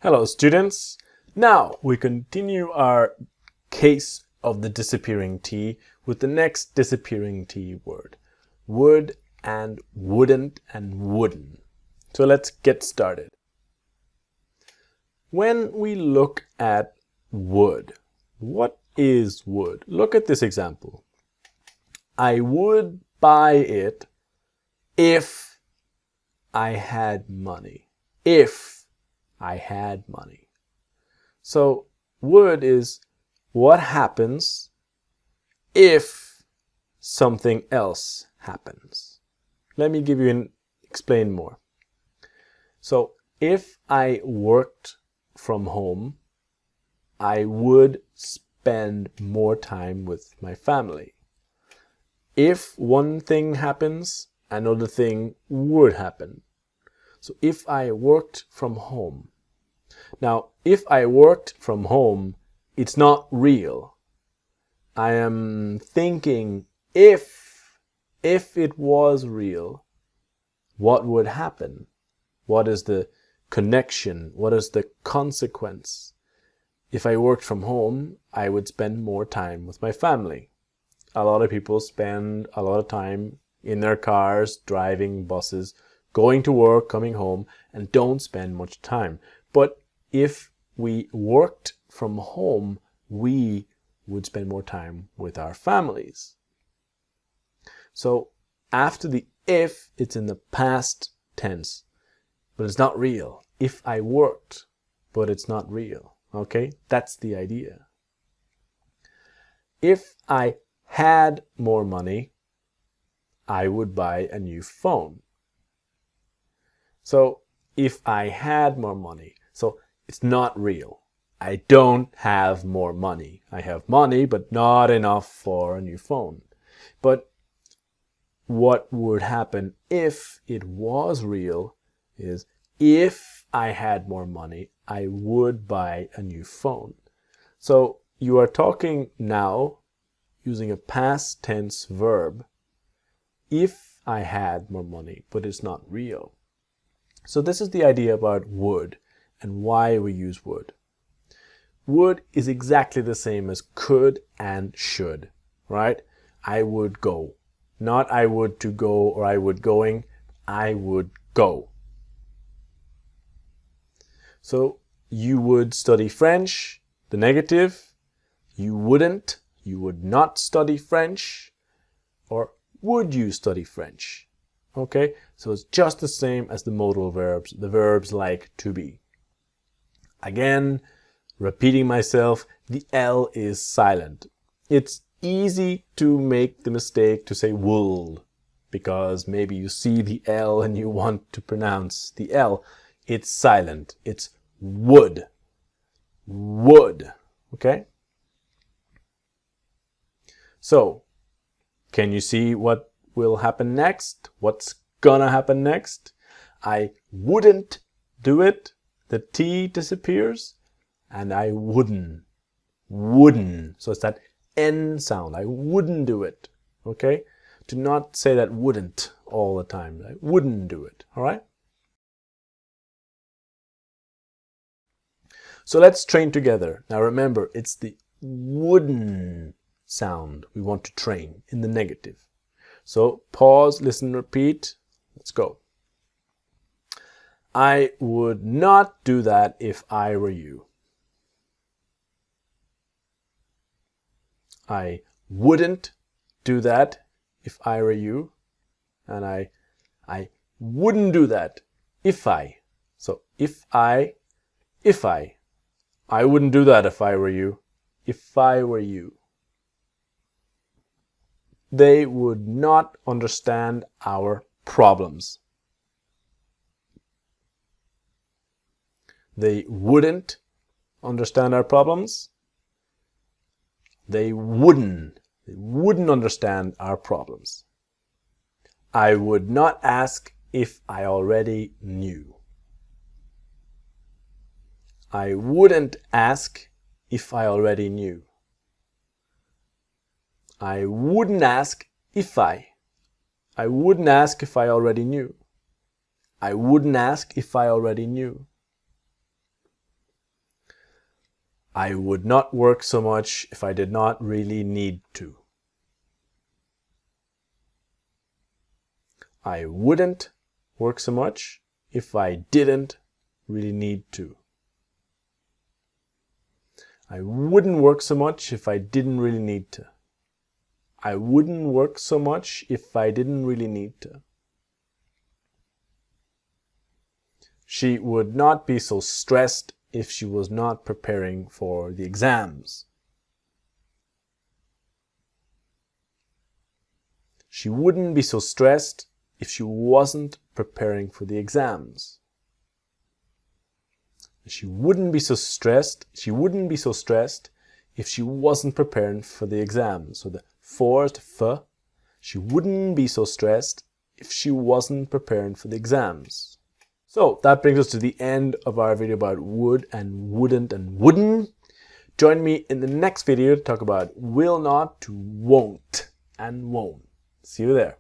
Hello students. Now we continue our case of the disappearing T with the next disappearing T word. Would and wouldn't and wouldn't. So let's get started. When we look at would, what is would? Look at this example. I would buy it if I had money. If I had money. So would is what happens if something else happens. Let me give you and explain more. So if I worked from home, I would spend more time with my family. If one thing happens, another thing would happen. So if I worked from home. Now, if I worked from home, it's not real. I am thinking if it was real, what would happen? What is the connection? What is the consequence? If I worked from home, I would spend more time with my family. A lot of people spend a lot of time in their cars, driving buses, going to work, coming home, and don't spend much time. But if we worked from home, we would spend more time with our families. So after the if, it's in the past tense, but it's not real. If I worked, but it's not real. Okay, that's the idea. If I had more money, I would buy a new phone. So if I had more money, so it's not real. I don't have more money. I have money, but not enough for a new phone. But what would happen if it was real is if I had more money, I would buy a new phone. So you are talking now using a past tense verb. If I had more money, but it's not real. So this is the idea about would and why we use would. Would is exactly the same as could and should, right? I would go. Not I would to go or I would going. I would go. So you would study French, the negative. You wouldn't, you would not study French. Or would you study French? Okay, so it's just the same as the modal verbs, the verbs like to be. Again, repeating myself, the L is silent. It's easy to make the mistake to say would, because maybe you see the L and you want to pronounce the L. It's silent. It's would. Would. Okay? So, can you see what will happen next? What's gonna happen next? I wouldn't do it. The T disappears. And I wouldn't. Wouldn't. So it's that N sound. I wouldn't do it. Okay? Do not say that wouldn't all the time. I wouldn't do it. All right? So let's train together. Now remember, it's the wouldn't sound we want to train in the negative. So pause, listen, repeat. Let's go. I would not do that if I were you. I wouldn't do that if I were you. And I wouldn't do that if I. So if I wouldn't do that if I were you. If I were you. They would not understand our problems. They wouldn't understand our problems. They wouldn't understand our problems. I would not ask if I already knew. I wouldn't ask if I already knew. I wouldn't ask if I wouldn't ask if I already knew. I wouldn't ask if I already knew. I would not work so much if I did not really need to. I wouldn't work so much if I didn't really need to. I wouldn't work so much if I didn't really need to. I wouldn't work so much if I didn't really need to. She would not be so stressed if she was not preparing for the exams. She wouldn't be so stressed if she wasn't preparing for the exams. She wouldn't be so stressed if she wasn't preparing for the exams. So the for to f, she wouldn't be so stressed if she wasn't preparing for the exams. So that brings us to the end of our video about would and wouldn't and wouldn't. Join me in the next video to talk about will not to won't and won't. See you there.